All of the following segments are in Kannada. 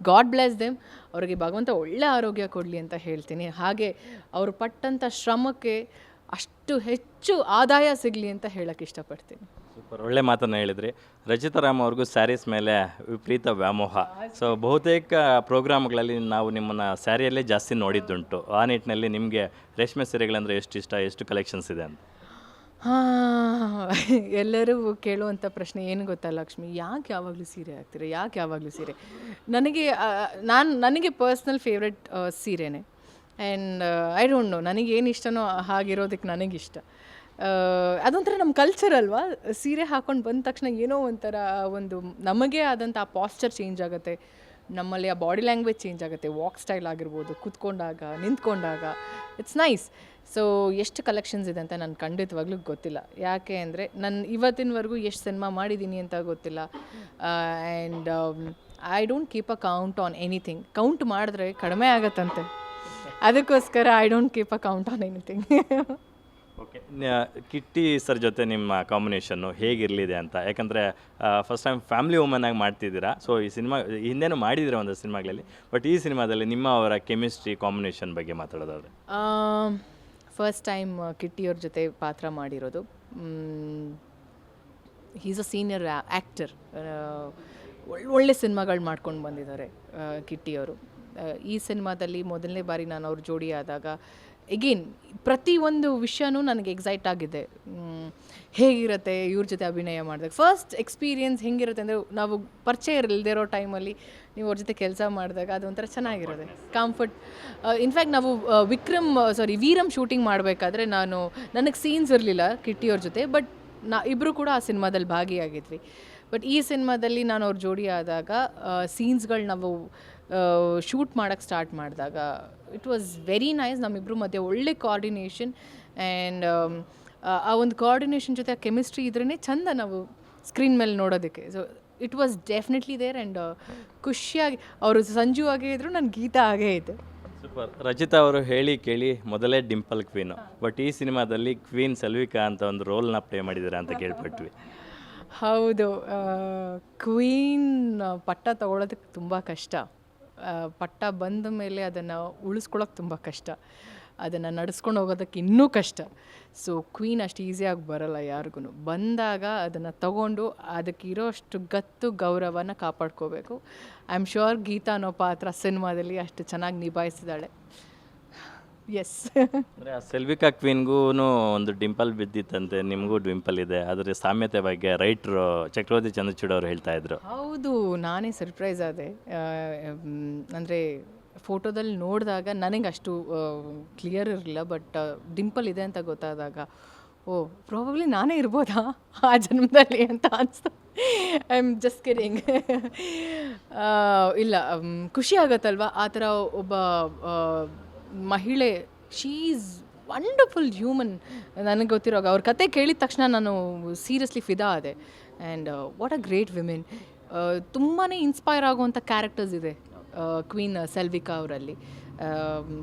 God bless them. ಅವರಿಗೆ ಭಗವಂತ ಒಳ್ಳೆ ಆರೋಗ್ಯ ಕೊಡಲಿ ಅಂತ ಹೇಳ್ತೀನಿ. ಹಾಗೆ ಅವರು ಪಟ್ಟಂಥ ಶ್ರಮಕ್ಕೆ ಅಷ್ಟು ಹೆಚ್ಚು ಆದಾಯ ಸಿಗಲಿ ಅಂತ ಹೇಳಕ್ಕೆ ಇಷ್ಟಪಡ್ತೀನಿ. ಸೂಪರ್, ಒಳ್ಳೆ ಮಾತನ್ನು ಹೇಳಿದ್ರಿ. ರಚಿತಾ ರಾಮ್ ಅವ್ರಿಗೂ ಸ್ಯಾರೀಸ್ ಮೇಲೆ ವಿಪರೀತ ವ್ಯಾಮೋಹ. ಸೊ ಬಹುತೇಕ ಪ್ರೋಗ್ರಾಮ್ಗಳಲ್ಲಿ ನಾವು ನಿಮ್ಮನ್ನು ಸ್ಯಾರಿಯಲ್ಲೇ ಜಾಸ್ತಿ ನೋಡಿದ್ದುಂಟು. ಆ ನಿಟ್ಟಿನಲ್ಲಿ ನಿಮಗೆ ರೇಷ್ಮೆ ಸೀರೆಗಳಂದರೆ ಎಷ್ಟು ಇಷ್ಟ, ಎಷ್ಟು ಕಲೆಕ್ಷನ್ಸ್ ಇದೆ ಅಂತ? ಎಲ್ಲರೂ ಕೇಳುವಂಥ ಪ್ರಶ್ನೆ ಏನು ಗೊತ್ತಾ ಲಕ್ಷ್ಮಿ, ಯಾಕೆ ಯಾವಾಗಲೂ ಸೀರೆ ಹಾಕ್ತೀರ, ಯಾಕೆ ಯಾವಾಗಲೂ ಸೀರೆ? ನನಗೆ ಪರ್ಸ್ನಲ್ ಫೇವ್ರೆಟ್ ಸೀರೆನೇ. ಆ್ಯಂಡ್ ಐ ಡೋಂಟ್ ನೋ, ನನಗೇನು ಇಷ್ಟನೋ ಹಾಗಿರೋದಕ್ಕೆ ನನಗಿಷ್ಟ. ಅದೊಂಥರ ನಮ್ಮ ಕಲ್ಚರ್ ಅಲ್ವಾ. ಸೀರೆ ಹಾಕ್ಕೊಂಡು ಬಂದ ತಕ್ಷಣ ಏನೋ ಒಂಥರ ಒಂದು ನಮಗೆ ಆದಂಥ ಆ ಪಾಸ್ಚರ್ ಚೇಂಜ್ ಆಗುತ್ತೆ, ನಮ್ಮಲ್ಲಿ ಆ ಬಾಡಿ ಲ್ಯಾಂಗ್ವೇಜ್ ಚೇಂಜ್ ಆಗುತ್ತೆ. ವಾಕ್ ಸ್ಟೈಲ್ ಆಗಿರ್ಬೋದು, ಕೂತ್ಕೊಂಡಾಗ, ನಿಂತ್ಕೊಂಡಾಗ, ಇಟ್ಸ್ ನೈಸ್. ಸೊ ಎಷ್ಟು ಕಲೆಕ್ಷನ್ಸ್ ಇದೆ ಅಂತ ನನಗೆ ಖಂಡಿತವಾಗ್ಲೂ ಗೊತ್ತಿಲ್ಲ. ಯಾಕೆ ಅಂದರೆ ನಾನು ಇವತ್ತಿನವರೆಗೂ ಎಷ್ಟು ಸಿನಿಮಾ ಮಾಡಿದ್ದೀನಿ ಅಂತ ಗೊತ್ತಿಲ್ಲ. And I don't keep a count on anything. Count ಮಾಡಿದ್ರೆ ಕಡಿಮೆ ಆಗತ್ತಂತೆ, ಅದಕ್ಕೋಸ್ಕರ I don't keep a count on anything. Okay, Kitty sir ಜೊತೆ ನಿಮ್ಮ ಕಾಂಬಿನೇಷನ್ನು ಹೇಗಿರಲಿದೆ ಅಂತ? ಯಾಕಂದರೆ ಫಸ್ಟ್ ಟೈಮ್ ಫ್ಯಾಮಿಲಿ ವುಮನ್ ಆಗಿ ಮಾಡ್ತಿದ್ದೀರಾ. ಸೊ ಈ ಸಿನಿಮಾ ಹಿಂದೆನೂ ಮಾಡಿದ್ದೀರಾ ಒಂದು ಸಿನಿಮಾಗಳಲ್ಲಿ, ಬಟ್ ಈ ಸಿನಿಮಾದಲ್ಲಿ ನಿಮ್ಮ ಅವರ ಕೆಮಿಸ್ಟ್ರಿ ಕಾಂಬಿನೇಷನ್ ಬಗ್ಗೆ ಮಾತಾಡೋದಾದರೆ? ಫಸ್ಟ್ ಟೈಮ್ ಕಿಟ್ಟಿಯವ್ರ ಜೊತೆ ಪಾತ್ರ ಮಾಡಿರೋದು. He's a senior actor. ಒಳ್ಳೆ ಸಿನಿಮಾಗಳು ಮಾಡ್ಕೊಂಡು ಬಂದಿದ್ದಾರೆ ಕಿಟ್ಟಿಯವರು. ಈ ಸಿನಿಮಾದಲ್ಲಿ ಮೊದಲನೇ ಬಾರಿ ನಾನು ಅವ್ರ ಜೋಡಿ ಆದಾಗ ಎಗೇನ್ ಪ್ರತಿಯೊಂದು ವಿಷಯನೂ ನನಗೆ ಎಕ್ಸೈಟ್ ಆಗಿದೆ. ಹೇಗಿರುತ್ತೆ ಇವ್ರ ಜೊತೆ ಅಭಿನಯ ಮಾಡಿದಾಗ, ಫಸ್ಟ್ ಎಕ್ಸ್ಪೀರಿಯನ್ಸ್ ಹೆಂಗಿರುತ್ತೆ ಅಂದರೆ, ನಾವು ಪರಿಚಯ ಇಲ್ಲದೇ ಇರೋ ಟೈಮಲ್ಲಿ ನೀವು ಅವ್ರ ಜೊತೆ ಕೆಲಸ ಮಾಡಿದಾಗ ಅದೊಂಥರ ಚೆನ್ನಾಗಿರುತ್ತೆ, ಕಂಫರ್ಟ್. ಇನ್ಫ್ಯಾಕ್ಟ್ ನಾವು ವೀರಮ್ ಶೂಟಿಂಗ್ ಮಾಡಬೇಕಾದ್ರೆ ನನಗೆ ಸೀನ್ಸ್ ಇರಲಿಲ್ಲ ಕಿಟ್ಟಿಯವ್ರ ಜೊತೆ, ಬಟ್ ಇಬ್ಬರು ಕೂಡ ಆ ಸಿನಿಮಾದಲ್ಲಿ ಭಾಗಿಯಾಗಿದ್ವಿ. ಬಟ್ ಈ ಸಿನಿಮಾದಲ್ಲಿ ನಾನು ಅವ್ರ ಜೋಡಿ ಆದಾಗ ಸೀನ್ಸ್ಗಳು ನಾವು ಶೂಟ್ ಮಾಡೋಕ್ಕೆ ಸ್ಟಾರ್ಟ್ ಮಾಡಿದಾಗ ಇಟ್ ವಾಸ್ ವೆರಿ ನೈಸ್. ನಮ್ಮಿಬ್ಬರು ಮಧ್ಯೆ ಒಳ್ಳೆ ಕೋಆರ್ಡಿನೇಷನ್. ಆ್ಯಂಡ್ ಆ ಒಂದು ಕೋಆರ್ಡಿನೇಷನ್ ಜೊತೆ ಆ ಕೆಮಿಸ್ಟ್ರಿ ಇದ್ರೇ ಚಂದ ನಾವು ಸ್ಕ್ರೀನ್ ಮೇಲೆ ನೋಡೋದಕ್ಕೆ. So it was definitely there. And ಖುಷಿಯಾಗಿ ಅವರು ಸಂಜು ಆಗೇ ಇದ್ದರು, ನನ್ನ ಗೀತಾ ಆಗೇ ಇದೆ. ಸೂಪರ್. ರಚಿತಾ ಅವರು ಹೇಳಿ ಕೇಳಿ ಮೊದಲೇ ಡಿಂಪಲ್ ಕ್ವೀನು, ಬಟ್ ಈ ಸಿನಿಮಾದಲ್ಲಿ ಕ್ವೀನ್ ಸೆಲ್ವಿಕಾ ಅಂತ ಒಂದು ರೋಲ್ನ ಪ್ಲೇ ಮಾಡಿದ್ದೀರಾ ಅಂತ ಕೇಳ್ಪಟ್ವಿ. ಹೌದು, ಕ್ವೀನ್ ಪಟ್ಟ ತಗೊಳ್ಳೋದಕ್ಕೆ ತುಂಬ ಕಷ್ಟ. ಪಟ್ಟ ಬಂದ ಮೇಲೆ ಅದನ್ನು ಉಳಿಸ್ಕೊಳ್ಳೋಕೆ ತುಂಬ ಕಷ್ಟ, ಅದನ್ನು ನಡೆಸ್ಕೊಂಡು ಹೋಗೋದಕ್ಕೆ ಇನ್ನೂ ಕಷ್ಟ. ಸೊ ಕ್ವೀನ್ ಅಷ್ಟು ಈಸಿಯಾಗಿ ಬರೋಲ್ಲ ಯಾರಿಗೂ. ಬಂದಾಗ ಅದನ್ನು ತಗೊಂಡು ಅದಕ್ಕೆ ಇರೋಷ್ಟು ಗತ್ತು ಗೌರವನ ಕಾಪಾಡ್ಕೋಬೇಕು. ಐ ಆಮ್ ಶ್ಯೂರ್ ಗೀತಾ ಅನ್ನೋ ಪಾತ್ರ ಸಿನಿಮಾದಲ್ಲಿ ಅಷ್ಟು ಚೆನ್ನಾಗಿ ನಿಭಾಯಿಸಿದಾಳೆ. ಎಸ್. ಅಂದರೆ ಆ ಸೆಲ್ವಿಕಾ ಕ್ವೀನ್ಗೂ ಒಂದು ಡಿಂಪಲ್ ಬಿದ್ದಿತ್ತಂತೆ, ನಿಮಗೂ ಡಿಂಪಲ್ ಇದೆ. ಅದರ ಸಾಮ್ಯತೆ ಬಗ್ಗೆ ರೈಟ್ರು ಚಕ್ರವರ್ತಿ ಚಂದ್ರಚೂಡ್ ಅವರು ಹೇಳ್ತಾ ಇದ್ರು. ಹೌದು, ನಾನೇ ಸರ್ಪ್ರೈಸ್ ಆದೆ. ಅಂದರೆ ಫೋಟೋದಲ್ಲಿ ನೋಡಿದಾಗ ನನಗೆ ಅಷ್ಟು ಕ್ಲಿಯರ್ ಇರಲಿಲ್ಲ, ಬಟ್ ಡಿಂಪಲ್ ಇದೆ ಅಂತ ಗೊತ್ತಾದಾಗ ಪ್ರಾಬಬ್ಲಿ ನಾನೇ ಇರ್ಬೋದಾ ಆ ಜನ್ಮದಲ್ಲಿ ಅಂತ ಅನಿಸ್ತು. I am just kidding. ಇಲ್ಲ, ಖುಷಿ ಆಗತ್ತಲ್ವ ಆ ಥರ ಒಬ್ಬ ಮಹಿಳೆ. She is wonderful human. ನನಗೆ ಗೊತ್ತಿರೋವಾಗ ಅವ್ರ ಕತೆ ಕೇಳಿದ ತಕ್ಷಣ ನಾನು ಸೀರಿಯಸ್ಲಿ ಫಿದಾ ಆದೆ. And what a great women. ತುಂಬಾ ಇನ್ಸ್ಪೈರ್ ಆಗುವಂಥ ಕ್ಯಾರೆಕ್ಟರ್ಸ್ ಇದೆ ಕ್ವೀನ್ ಸೆಲ್ವಿಕಾ ಅವರಲ್ಲಿ.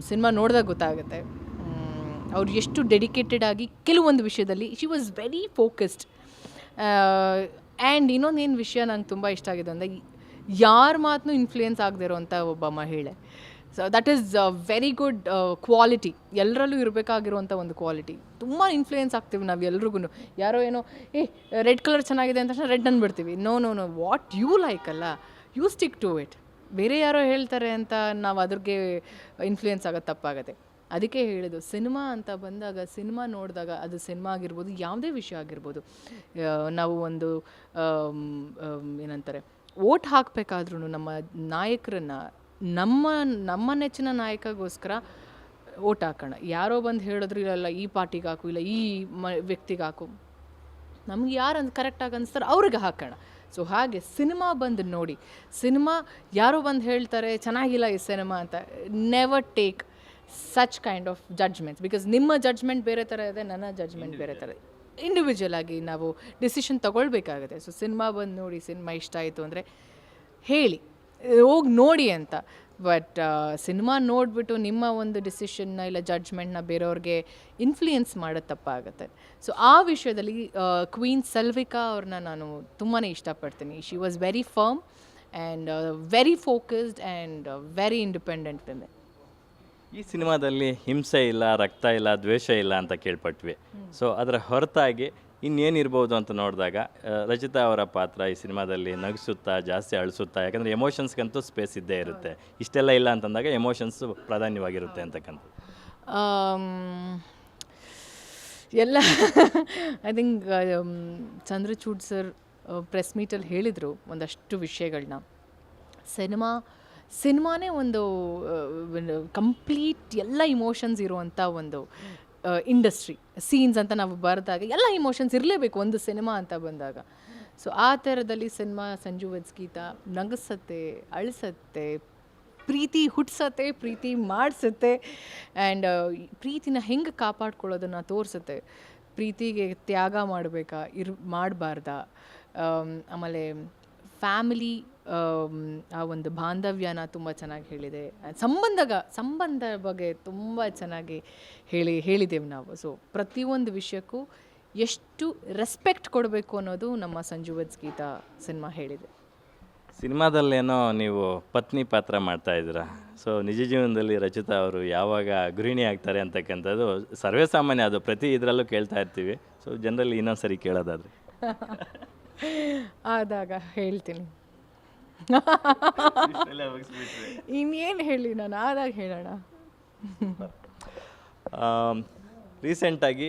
ಸಿನಿಮಾ ನೋಡಿದಾಗ ಗೊತ್ತಾಗುತ್ತೆ ಅವ್ರು ಎಷ್ಟು ಡೆಡಿಕೇಟೆಡ್ ಆಗಿ ಕೆಲವೊಂದು ವಿಷಯದಲ್ಲಿ she was very focused. And ಇನ್ನೊಂದೇನು ವಿಷಯ ನಂಗೆ ತುಂಬ ಇಷ್ಟ ಆಗಿದೆ ಅಂದರೆ, ಯಾರ ಮಾತನ್ನೂ ಇನ್ಫ್ಲೂಯೆನ್ಸ್ ಆಗದೆ ಇರೋವಂಥ ಒಬ್ಬ ಮಹಿಳೆ. So that is very good quality. ಎಲ್ಲರಲ್ಲೂ ಇರಬೇಕಾಗಿರುವಂಥ ಒಂದು ಕ್ವಾಲಿಟಿ. ತುಂಬ ಇನ್ಫ್ಲೂಯೆನ್ಸ್ ಆಗ್ತೀವಿ ನಾವು ಎಲ್ರಿಗೂ. ಯಾರೋ ಏನೋ ರೆಡ್ ಕಲರ್ ಚೆನ್ನಾಗಿದೆ ಅಂತ ತಕ್ಷಣ ರೆಡ್ ಅಂದ್ಬಿಡ್ತೀವಿ. ನೋ, ವಾಟ್ ಯು ಲೈಕ್ ಅಲ್ಲ, ಯು ಸ್ಟಿಕ್ ಟು ಇಟ್. ಬೇರೆ ಯಾರೋ ಹೇಳ್ತಾರೆ ಅಂತ ನಾವು ಅದ್ರಿಗೆ ಇನ್ಫ್ಲೂಯೆನ್ಸ್ ಆಗೋದು ತಪ್ಪಾಗುತ್ತೆ. ಅದಕ್ಕೆ ಹೇಳಿದ್ದು, ಸಿನಿಮಾ ಅಂತ ಬಂದಾಗ, ಸಿನಿಮಾ ನೋಡಿದಾಗ, ಅದು ಸಿನಿಮಾ ಆಗಿರ್ಬೋದು, ಯಾವುದೇ ವಿಷಯ ಆಗಿರ್ಬೋದು, ನಾವು ಒಂದು ಏನಂತಾರೆ ಓಟ್ ಹಾಕಬೇಕಾದ್ರೂ ನಮ್ಮ ನಾಯಕರನ್ನು, ನಮ್ಮ ನೆಚ್ಚಿನ ನಾಯಕಗೋಸ್ಕರ ಓಟ್ ಹಾಕೋಣ. ಯಾರೋ ಬಂದು ಹೇಳಿದ್ರು ಇಲ್ಲ ಈ ಪಾರ್ಟಿಗೆ ಹಾಕು, ಇಲ್ಲ ಈ ವ್ಯಕ್ತಿಗೆ ಹಾಕು, ನಮ್ಗೆ ಯಾರು ಕರೆಕ್ಟಾಗಿ ಅನಿಸ್ತಾರೆ ಅವ್ರಿಗೆ ಹಾಕೋಣ. ಸೊ ಹಾಗೆ ಸಿನಿಮಾ ಬಂದು ನೋಡಿ, ಸಿನಿಮಾ ಯಾರೋ ಬಂದು ಹೇಳ್ತಾರೆ ಚೆನ್ನಾಗಿಲ್ಲ ಈ ಸಿನಿಮಾ ಅಂತ, never take such kind of judgements. Because ನಿಮ್ಮ ಜಡ್ಜ್ಮೆಂಟ್ ಬೇರೆ ಥರ ಇದೆ, ನನ್ನ ಜಡ್ಜ್ಮೆಂಟ್ ಬೇರೆ ಥರ ಇದೆ. ಇಂಡಿವಿಜುವಲ್ ಆಗಿ ನಾವು ಡಿಸಿಷನ್ ತೊಗೊಳ್ಬೇಕಾಗುತ್ತೆ. ಸೊ ಸಿನಿಮಾ ಬಂದು ನೋಡಿ, ಸಿನಿಮಾ ಇಷ್ಟ ಆಯಿತು ಅಂದರೆ ಹೇಳಿ, ಹೋಗಿ ನೋಡಿ ಅಂತ. ಬಟ್ ಸಿನಿಮಾ ನೋಡಿಬಿಟ್ಟು ನಿಮ್ಮ ಒಂದು ಡಿಸಿಷನ್ನ ಇಲ್ಲ ಜಡ್ಜ್ಮೆಂಟ್ನ ಬೇರೆಯವ್ರಿಗೆ ಇನ್ಫ್ಲೂಯೆನ್ಸ್ ಮಾಡೋದು ತಪ್ಪಾಗುತ್ತೆ. ಸೊ ಆ ವಿಷಯದಲ್ಲಿ ಕ್ವೀನ್ ಸೆಲ್ವಿಕಾ ಅವ್ರನ್ನ ನಾನು ತುಂಬಾ ಇಷ್ಟಪಡ್ತೀನಿ. She was very firm and very focused and very independent women. ಈ ಸಿನಿಮಾದಲ್ಲಿ ಹಿಂಸೆ ಇಲ್ಲ, ರಕ್ತ ಇಲ್ಲ, ದ್ವೇಷ ಇಲ್ಲ ಅಂತ ಕೇಳ್ಪಟ್ವಿ. ಸೊ ಅದರ ಹೊರತಾಗಿ ಇನ್ನೇನಿರ್ಬೋದು ಅಂತ ನೋಡಿದಾಗ ರಚಿತಾ ಅವರ ಪಾತ್ರ ಈ ಸಿನಿಮಾದಲ್ಲಿ ನಗಿಸುತ್ತಾ, ಜಾಸ್ತಿ ಅಳಿಸುತ್ತಾ, ಯಾಕಂದರೆ ಎಮೋಷನ್ಸ್ಗಂತೂ ಸ್ಪೇಸ್ ಇದ್ದೇ ಇರುತ್ತೆ. ಇಷ್ಟೆಲ್ಲ ಇಲ್ಲ ಅಂತಂದಾಗ ಎಮೋಷನ್ಸು ಪ್ರಾಧಾನ್ಯವಾಗಿರುತ್ತೆ ಅಂತಕ್ಕಂಥದ್ದು. ಎಲ್ಲ I think Chandrachud sir press ಮೀಟಲ್ಲಿ ಹೇಳಿದರು ಒಂದಷ್ಟು ವಿಷಯಗಳನ್ನ. ಸಿನಿಮಾನೇ ಒಂದು ಕಂಪ್ಲೀಟ್ ಎಲ್ಲ ಇಮೋಷನ್ಸ್ ಇರುವಂಥ ಒಂದು ಇಂಡಸ್ಟ್ರಿ. ಸೀನ್ಸ್ ಅಂತ ನಾವು ಬರೆದಾಗ ಎಲ್ಲ ಇಮೋಷನ್ಸ್ ಇರಲೇಬೇಕು ಒಂದು ಸಿನಿಮಾ ಅಂತ ಬಂದಾಗ. ಸೊ ಆ ಥರದಲ್ಲಿ ಸಿನಿಮಾ ಸಂಜು ವಿತ್ ಗೀತಾ ನಗಿಸತ್ತೆ, ಅಳಿಸತ್ತೆ, ಪ್ರೀತಿ ಹುಟ್ಟಿಸತ್ತೆ, ಪ್ರೀತಿ ಮಾಡಿಸುತ್ತೆ, ಆ್ಯಂಡ್ ಪ್ರೀತಿನ ಹೆಂಗೆ ಕಾಪಾಡ್ಕೊಳ್ಳೋದನ್ನು ತೋರಿಸುತ್ತೆ. ಪ್ರೀತಿಗೆ ತ್ಯಾಗ ಮಾಡಬೇಕಾ, ಮಾಡಬಾರ್ದಾ, ಆಮೇಲೆ ಫ್ಯಾಮಿಲಿ ಆ ಒಂದು ಬಾಂಧವ್ಯನ ತುಂಬ ಚೆನ್ನಾಗಿ ಹೇಳಿದೆ. ಸಂಬಂಧ ಬಗ್ಗೆ ತುಂಬ ಚೆನ್ನಾಗಿ ಹೇಳಿದೆವು ನಾವು. ಸೊ ಪ್ರತಿಯೊಂದು ವಿಷಯಕ್ಕೂ ಎಷ್ಟು ರೆಸ್ಪೆಕ್ಟ್ ಕೊಡಬೇಕು ಅನ್ನೋದು ನಮ್ಮ ಸಂಜು ವಿತ್ ಗೀತಾ ಸಿನಿಮಾ ಹೇಳಿದೆ. ಸಿನಿಮಾದಲ್ಲೇನೋ ನೀವು ಪತ್ನಿ ಪಾತ್ರ ಮಾಡ್ತಾ ಇದ್ದೀರಾ. ಸೊ ನಿಜ ಜೀವನದಲ್ಲಿ ರಚಿತಾ ಅವರು ಯಾವಾಗ ಗೃಹಿಣಿ ಆಗ್ತಾರೆ ಅಂತಕ್ಕಂಥದ್ದು ಸರ್ವೇ ಸಾಮಾನ್ಯ, ಅದು ಪ್ರತಿ ಇದರಲ್ಲೂ ಕೇಳ್ತಾ ಇರ್ತೀವಿ. ಸೊ ಜನರಲ್ಲಿ ಇನ್ನೊಂದು ಸರಿ ಕೇಳೋದಾದ್ರೆ ಆದಾಗ ಹೇಳ್ತೀನಿ. ಇನ್ನೇನು ಹೇಳಿ ನಾನು, ಆದಾಗ ಹೇಳೋಣ. ರೀಸೆಂಟಾಗಿ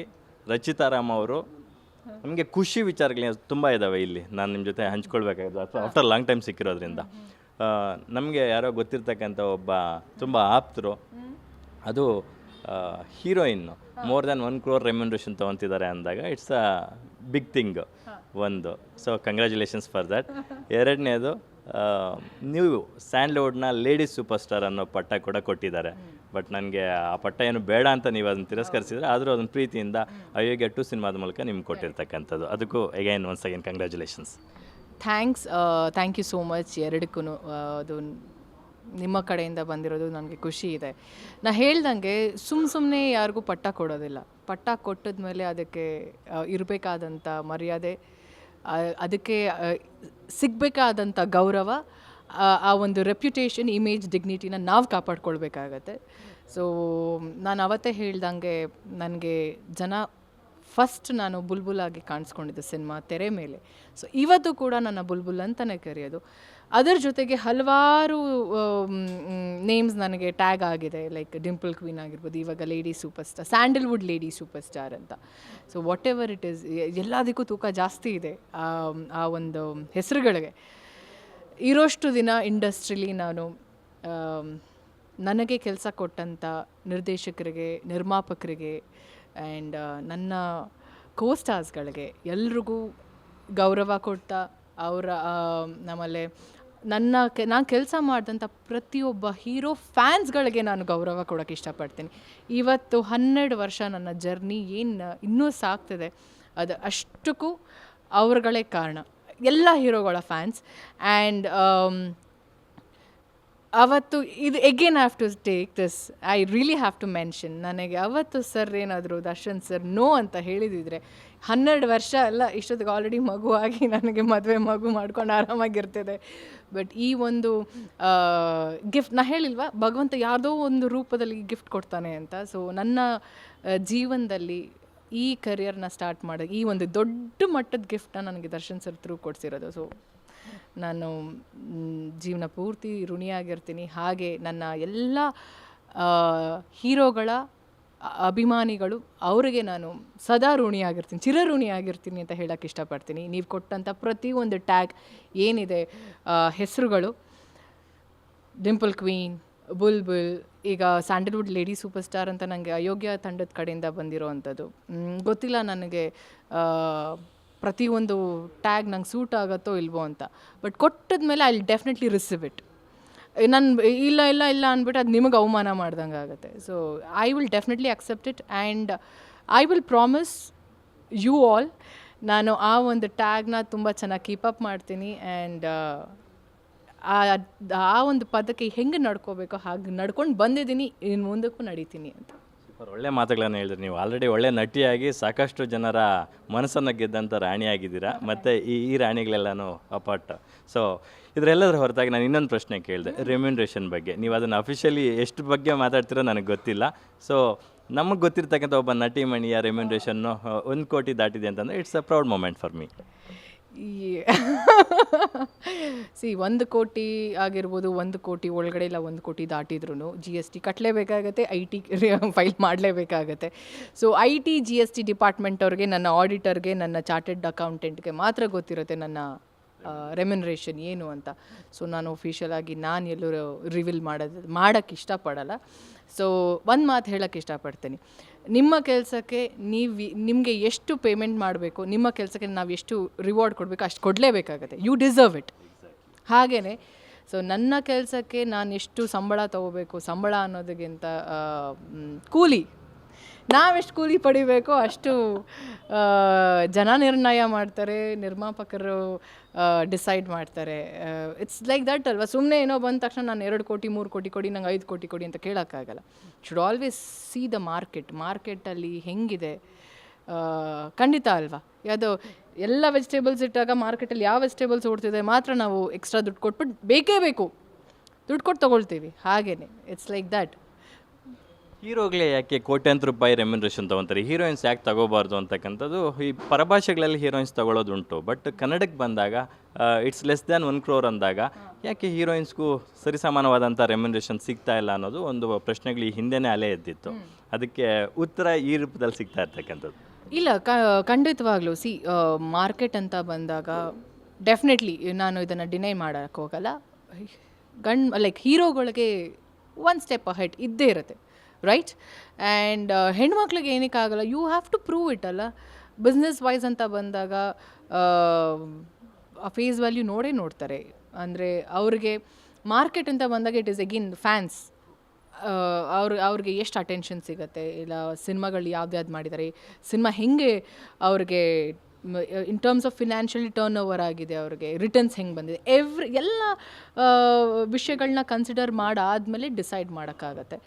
ರಚಿತಾರಾಮ್ ಅವರು ನಮಗೆ ಖುಷಿ ವಿಚಾರಗಳು ತುಂಬ ಇದ್ದಾವೆ ಇಲ್ಲಿ ನಾನು ನಿಮ್ಮ ಜೊತೆ ಹಂಚ್ಕೊಳ್ಬೇಕಾಗಿದೆ, ಅಥವಾ ಆಫ್ಟರ್ ಲಾಂಗ್ ಟೈಮ್ ಸಿಕ್ಕಿರೋದ್ರಿಂದ. ನಮಗೆ ಯಾರೋ ಗೊತ್ತಿರ್ತಕ್ಕಂಥ ಒಬ್ಬ ತುಂಬ ಆಪ್ತರು, ಅದು heroine more than 1 crore remuneration ತೊಗೊತಿದ್ದಾರೆ ಅಂದಾಗ ಇಟ್ಸ್ ಅ ಬಿಗ್ ಥಿಂಗ್. ಒಂದು, ಸೊ ಕಂಗ್ರ್ಯಾಚುಲೇಷನ್ಸ್ ಫಾರ್ ದ್ಯಾಟ್. ಎರಡನೇದು, ನೀವು ಸ್ಯಾಂಡ್ಲ್ವುಡ್ನ ಲೇಡಿ ಸೂಪರ್ ಸ್ಟಾರ್ ಅನ್ನೋ ಪಟ್ಟ ಕೂಡ ಕೊಟ್ಟಿದ್ದಾರೆ. ಬಟ್ ನನಗೆ ಆ ಪಟ್ಟ ಏನು ಬೇಡ ಅಂತ ನೀವು ಅದನ್ನು ತಿರಸ್ಕರಿಸಿದ್ರೆ, ಆದರೂ ಅದನ್ನು ಪ್ರೀತಿಯಿಂದ ಅಯೋಗ್ಯ 2 ಸಿನಿಮಾದ ಮೂಲಕ ನಿಮ್ಗೆ ಕೊಟ್ಟಿರ್ತಕ್ಕಂಥದ್ದು. ಅದಕ್ಕೂ again once again congratulations. Thank you so much ಎರಡಕ್ಕೂ. ಅದು ನಿಮ್ಮ ಕಡೆಯಿಂದ ಬಂದಿರೋದು ನನಗೆ ಖುಷಿ ಇದೆ. ನಾ ಹೇಳ್ದಂಗೆ ಸುಮ್ಮನೆ ಯಾರಿಗೂ ಪಟ್ಟ ಕೊಡೋದಿಲ್ಲ. ಪಟ್ಟ ಕೊಟ್ಟಿದ ಮೇಲೆ ಅದಕ್ಕೆ ಇರಬೇಕಾದಂಥ ಮರ್ಯಾದೆ, ಅದಕ್ಕೆ ಸಿಗಬೇಕಾದಂಥ ಗೌರವ, ಆ ಒಂದು ರೆಪ್ಯುಟೇಷನ್, ಇಮೇಜ್, ಡಿಗ್ನಿಟಿನ ನಾವು ಕಾಪಾಡ್ಕೊಳ್ಬೇಕಾಗತ್ತೆ. ಸೊ ನಾನು ಅವತ್ತೇ ಹೇಳ್ದಂಗೆ ನನಗೆ ಜನ ಫಸ್ಟ್ ನಾನು ಬುಲ್ಬುಲ್ ಆಗಿ ಕಾಣಿಸ್ಕೊಂಡಿದ್ದೆ ಸಿನಿಮಾ ತೆರೆ ಮೇಲೆ. ಸೊ ಇವತ್ತು ಕೂಡ ನನ್ನ ಬುಲ್ಬುಲ್ ಅಂತಲೇ ಕರೆಯೋದು. ಅದರ ಜೊತೆಗೆ ಹಲವಾರು ನೇಮ್ಸ್ ನನಗೆ ಟ್ಯಾಗ್ ಆಗಿದೆ, ಲೈಕ್ ಡಿಂಪಲ್ ಕ್ವೀನ್ ಆಗಿರ್ಬೋದು, ಇವಾಗ lady super star, Sandalwood lady super star ಅಂತ. So what ever it is, ಎಲ್ಲದಕ್ಕೂ ತೂಕ ಜಾಸ್ತಿ ಇದೆ ಆ ಒಂದು ಹೆಸರುಗಳಿಗೆ. ಇರೋಷ್ಟು ದಿನ ಇಂಡಸ್ಟ್ರಿಲಿ ನಾನು ನನಗೆ ಕೆಲಸ ಕೊಟ್ಟಂಥ ನಿರ್ದೇಶಕರಿಗೆ, ನಿರ್ಮಾಪಕರಿಗೆ ಆ್ಯಂಡ್ ನನ್ನ ಕೋಸ್ಟಾರ್ಸ್ಗಳಿಗೆ ಎಲ್ರಿಗೂ ಗೌರವ ಕೊಡ್ತಾ, ಅವರ ಆಮೇಲೆ ನಾನು ಕೆಲಸ ಮಾಡಿದಂಥ ಪ್ರತಿಯೊಬ್ಬ ಹೀರೋ ಫ್ಯಾನ್ಸ್ಗಳಿಗೆ ನಾನು ಗೌರವ ಕೊಡೋಕ್ಕೆ ಇಷ್ಟಪಡ್ತೀನಿ. ಇವತ್ತು 12 ವರ್ಷ ನನ್ನ ಜರ್ನಿ ಏನು ಇನ್ನೂ ಸಾಗ್ತಿದೆ, ಅದು ಅಷ್ಟಕ್ಕೂ ಅವ್ರುಗಳೇ ಕಾರಣ, ಎಲ್ಲ ಹೀರೋಗಳ ಫ್ಯಾನ್ಸ್. ಆ್ಯಂಡ್ ಅವತ್ತು ಇದು again have to take this, I really have to mention, ನನಗೆ ಅವತ್ತು ಸರ್ ಏನಾದರೂ ದರ್ಶನ್ ಸರ್ ನೋ ಅಂತ ಹೇಳಿದಿದ್ರೆ 12 ವರ್ಷ ಅಲ್ಲ, ಇಷ್ಟೊತ್ತಿಗೆ ಆಲ್ರೆಡಿ ಮಗುವಾಗಿ ನನಗೆ ಮಗು ಮಾಡ್ಕೊಂಡು ಆರಾಮಾಗಿರ್ತಿದೆ. ಬಟ್ ಈ ಒಂದು ಗಿಫ್ಟ್, ನಾ ಹೇಳಿಲ್ವಾ ಭಗವಂತ ಯಾವುದೋ ಒಂದು ರೂಪದಲ್ಲಿ ಗಿಫ್ಟ್ ಕೊಡ್ತಾನೆ ಅಂತ. ಸೊ ನನ್ನ ಜೀವನದಲ್ಲಿ ಈ ಕರಿಯರ್ನ ಸ್ಟಾರ್ಟ್ ಮಾಡೋದು, ಈ ಒಂದು ದೊಡ್ಡ ಮಟ್ಟದ ಗಿಫ್ಟನ್ನ ನನಗೆ ದರ್ಶನ್ ಸರ್ ಥ್ರೂ ಕೊಡಿಸಿರೋದು. ಸೊ ನಾನು ಜೀವನ ಪೂರ್ತಿ ಋಣಿಯಾಗಿರ್ತೀನಿ. ಹಾಗೆ ನನ್ನ ಎಲ್ಲ ಹೀರೋಗಳ ಅಭಿಮಾನಿಗಳು, ಅವರಿಗೆ ನಾನು ಸದಾ ಋಣಿಯಾಗಿರ್ತೀನಿ, ಚಿರಋಣಿಯಾಗಿರ್ತೀನಿ ಅಂತ ಹೇಳೋಕ್ಕೆ ಇಷ್ಟಪಡ್ತೀನಿ. ನೀವು ಕೊಟ್ಟಂಥ ಪ್ರತಿಯೊಂದು ಟ್ಯಾಗ್ ಏನಿದೆ, ಹೆಸರುಗಳು, ಡಿಂಪಲ್ ಕ್ವೀನ್, ಬುಲ್ಬುಲ್, ಈಗ ಸ್ಯಾಂಡಲ್ವುಡ್ ಲೇಡಿ ಸೂಪರ್ ಸ್ಟಾರ್ ಅಂತ ನನಗೆ ಅಯೋಗ್ಯ ತಂಡದ ಕಡೆಯಿಂದ ಬಂದಿರೋ ಅಂಥದ್ದು. ಗೊತ್ತಿಲ್ಲ ನನಗೆ ಪ್ರತಿಯೊಂದು ಟ್ಯಾಗ್ ನಂಗೆ ಸೂಟ್ ಆಗುತ್ತೋ ಇಲ್ವೋ ಅಂತ. ಬಟ್ ಕೊಟ್ಟಿದ ಮೇಲೆ I will definitely receive it. ನಾನು ಇಲ್ಲ ಅಂದ್ಬಿಟ್ಟು ಅದು ನಿಮಗೆ ಅವಮಾನ ಮಾಡ್ದಂಗೆ ಆಗುತ್ತೆ. So I will definitely accept it and I will promise you all, ನಾನು ಆ ಒಂದು ಟ್ಯಾಗ್ನ ತುಂಬ ಚೆನ್ನಾಗಿ ಕೀಪಪ್ ಮಾಡ್ತೀನಿ. ಆ್ಯಂಡ್ ಆ ಒಂದು ಪದಕ್ಕೆ ಹೆಂಗೆ ನಡ್ಕೋಬೇಕೋ ಹಾಗೆ ನಡ್ಕೊಂಡು ಬಂದಿದ್ದೀನಿ, ಇನ್ನು ಮುಂದಕ್ಕೂ ನಡೀತೀನಿ ಅಂತ. ಸೂಪರ್, ಒಳ್ಳೆ ಮಾತುಗಳನ್ನು ಹೇಳಿದ್ರಿ. ನೀವು ಆಲ್ರೆಡಿ ಒಳ್ಳೆ ನಟಿಯಾಗಿ ಸಾಕಷ್ಟು ಜನರ ಮನಸ್ಸನ್ನು ಗೆದ್ದಂಥ ರಾಣಿಯಾಗಿದ್ದೀರಾ, ಮತ್ತು ಈ ರಾಣಿಗಳೆಲ್ಲನೂ ಅಪಾರ್ಟ್. ಸೊ ಇದರೆಲ್ಲದರ ಹೊರತಾಗಿ ನಾನು ಇನ್ನೊಂದು ಪ್ರಶ್ನೆ ಕೇಳಿದೆ, ರೆಮ್ಯುನರೇಷನ್ ಬಗ್ಗೆ. ನೀವು ಅದನ್ನು ಅಫಿಷಿಯಲಿ ಎಷ್ಟು ಬಗ್ಗೆ ಮಾತಾಡ್ತಿರೋ ನನಗೆ ಗೊತ್ತಿಲ್ಲ. ಸೊ ನಮಗೆ ಗೊತ್ತಿರ್ತಕ್ಕಂಥ ಒಬ್ಬ ನಟಿ ಮಣಿಯ ರೆಮ್ಯುನರೇಷನ್ನು 1 ಕೋಟಿ ದಾಟಿದೆ ಅಂತಂದರೆ it's a proud moment for me. ಸಿ 1 ಕೋಟಿ ಆಗಿರ್ಬೋದು, 1 ಕೋಟಿ ಒಳಗಡೆ ಇಲ್ಲ 1 ಕೋಟಿ ದಾಟಿದ್ರು GST ಕಟ್ಟಲೇಬೇಕಾಗತ್ತೆ, IT ಫೈಲ್ ಮಾಡಲೇಬೇಕಾಗತ್ತೆ. ಸೊ IT GST ಡಿಪಾರ್ಟ್ಮೆಂಟ್ ಅವ್ರಿಗೆ, ನನ್ನ ಆಡಿಟರ್ಗೆ, ನನ್ನ ಚಾರ್ಟೆಡ್ ಅಕೌಂಟೆಂಟ್ಗೆ ಮಾತ್ರ ಗೊತ್ತಿರುತ್ತೆ ನನ್ನ ರೆಮ್ಯುನರೇಷನ್ ಏನು ಅಂತ. ಸೊ ನಾನು ಒಫಿಷಿಯಲ್ ಆಗಿ ನಾನು ಎಲ್ಲೂ ರಿವೀಲ್ ಮಾಡೋಕ್ಕೆ ಇಷ್ಟಪಡಲ್ಲ. ಸೊ ಒಂದು ಮಾತು ಹೇಳೋಕ್ಕೆ ಇಷ್ಟಪಡ್ತೀನಿ, ನಿಮ್ಮ ಕೆಲಸಕ್ಕೆ ನಿಮಗೆ ಎಷ್ಟು ಪೇಮೆಂಟ್ ಮಾಡಬೇಕು, ನಿಮ್ಮ ಕೆಲಸಕ್ಕೆ ನಾವು ಎಷ್ಟು ರಿವಾರ್ಡ್ ಕೊಡಬೇಕು ಅಷ್ಟು ಕೊಡಲೇಬೇಕಾಗತ್ತೆ. You deserve it. ಹಾಗೆಯೇ ಸೊ ನನ್ನ ಕೆಲಸಕ್ಕೆ ನಾನು ಎಷ್ಟು ಸಂಬಳ ತೊಗೋಬೇಕು, ಸಂಬಳ ಅನ್ನೋದಕ್ಕಿಂತ ಕೂಲಿ, ನಾವೆಷ್ಟು ಕೂಲಿ ಪಡಿಬೇಕೋ ಅಷ್ಟು ಜನ ನಿರ್ಣಯ ಮಾಡ್ತಾರೆ, ನಿರ್ಮಾಪಕರು ಡಿಸೈಡ್ ಮಾಡ್ತಾರೆ. ಇಟ್ಸ್ ಲೈಕ್ ದಟ್ ಅಲ್ವಾ. ಸುಮ್ಮನೆ ಏನೋ ಬಂದ ತಕ್ಷಣ ನಾನು 2 ಕೋಟಿ 3 ಕೋಟಿ ಕೊಡಿ, ನಂಗೆ 5 ಕೋಟಿ ಕೊಡಿ ಅಂತ ಕೇಳೋಕ್ಕಾಗಲ್ಲ. ಶುಡ್ ಆಲ್ವೇಸ್ ಸಿ ದ ಮಾರ್ಕೆಟಲ್ಲಿ ಹೆಂಗಿದೆ. ಖಂಡಿತ ಅಲ್ವಾ. ಯಾವುದೋ ಎಲ್ಲ ವೆಜಿಟೇಬಲ್ಸ್ ಇಟ್ಟಾಗ ಮಾರ್ಕೆಟಲ್ಲಿ ಯಾವ ವೆಜಿಟೇಬಲ್ಸ್ ಓಡ್ತಿದೆ ಮಾತ್ರ ನಾವು ಎಕ್ಸ್ಟ್ರಾ ದುಡ್ಡು ಕೊಟ್ಬಿಟ್ಟು ಬೇಕೇ ಬೇಕು ದುಡ್ಡು ಕೊಟ್ಟು ತೊಗೊಳ್ತೀವಿ. ಹಾಗೇ ಇಟ್ಸ್ ಲೈಕ್ ದ್ಯಾಟ್. ಹೀರೋಗಳೇ ಯಾಕೆ ಕೋಟ್ಯಾಂತರ ರೂಪಾಯಿ ರೆಮ್ಯುನರೇಷನ್ ತೊಗೊತಾರೆ, ಹೀರೋಯಿನ್ಸ್ ಯಾಕೆ ತಗೋಬಾರ್ದು ಅಂತಕ್ಕಂಥದ್ದು ಈ ಪರಭಾಷೆಗಳಲ್ಲಿ ಹೀರೋಯಿನ್ಸ್ ತೊಗೊಳ್ಳೋದುಂಟು. ಬಟ್ ಕನ್ನಡಕ್ಕೆ ಬಂದಾಗ ಇಟ್ಸ್ ಲೆಸ್ ದ್ಯಾನ್ 1 crore ಅಂದಾಗ ಯಾಕೆ ಹೀರೋಯಿನ್ಸ್ಗೂ ಸರಿಸಮಾನವಾದಂಥ ರೆಮ್ಯುನರೇಷನ್ ಸಿಗ್ತಾ ಇಲ್ಲ ಅನ್ನೋದು ಒಂದು ಪ್ರಶ್ನೆಗಳು ಈ ಹಿಂದೆನೇ ಅಲೆ ಎದ್ದಿತ್ತು. ಅದಕ್ಕೆ ಉತ್ತರ ಈ ರೂಪದಲ್ಲಿ ಸಿಗ್ತಾ ಇರ್ತಕ್ಕಂಥದ್ದು. ಇಲ್ಲ, ಖಂಡಿತವಾಗ್ಲೂ ಸಿ ಮಾರ್ಕೆಟ್ ಅಂತ ಬಂದಾಗ ಡೆಫಿನೆಟ್ಲಿ ನಾನು ಇದನ್ನು ಡಿನೈ ಮಾಡೋಕ್ಕೆ ಹೋಗಲ್ಲ. ಲೈಕ್ ಹೀರೋಗಳಿಗೆ 1 ಸ್ಟೆಪ್ ಅಹೆಡ್ ಇದ್ದೇ ಇರುತ್ತೆ, ರೈಟ್? ಆ್ಯಂಡ್ ಹೆಣ್ಮಕ್ಳಿಗೆ ಏನಕ್ಕಾಗಲ್ಲ, you have to prove it ಅಲ್ಲ. ಬಿಸ್ನೆಸ್ ವೈಸ್ ಅಂತ ಬಂದಾಗ ಆ ಫೇಸ್ ವ್ಯಾಲ್ಯೂ ನೋಡ್ತಾರೆ. ಅಂದರೆ ಅವ್ರಿಗೆ ಮಾರ್ಕೆಟ್ ಅಂತ ಬಂದಾಗ ಇಟ್ ಈಸ್ ಅಗೇನ್ ಫ್ಯಾನ್ಸ್. ಅವ್ರಿಗೆ ಎಷ್ಟು ಅಟೆನ್ಷನ್ ಸಿಗುತ್ತೆ, ಇಲ್ಲ ಸಿನಿಮಾಗಳು ಯಾವ್ದು ಮಾಡಿದ್ದಾರೆ, ಸಿನಿಮಾ ಹೆಂಗೆ ಅವ್ರಿಗೆ in terms of financially turn over ಆಗಿದೆ, ಅವ್ರಿಗೆ ರಿಟರ್ನ್ಸ್ ಹೆಂಗೆ ಬಂದಿದೆ, ಎಲ್ಲ ವಿಷಯಗಳನ್ನ ಕನ್ಸಿಡರ್ ಮಾಡಾದ್ಮೇಲೆ ಡಿಸೈಡ್ ಮಾಡೋಕ್ಕಾಗತ್ತೆ.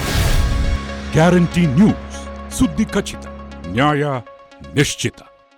ಗ್ಯಾರಂಟಿ ನ್ಯೂಸ್, ಸುದ್ದಿ ಖಚಿತ, ನ್ಯಾಯ ನಿಶ್ಚಿತ.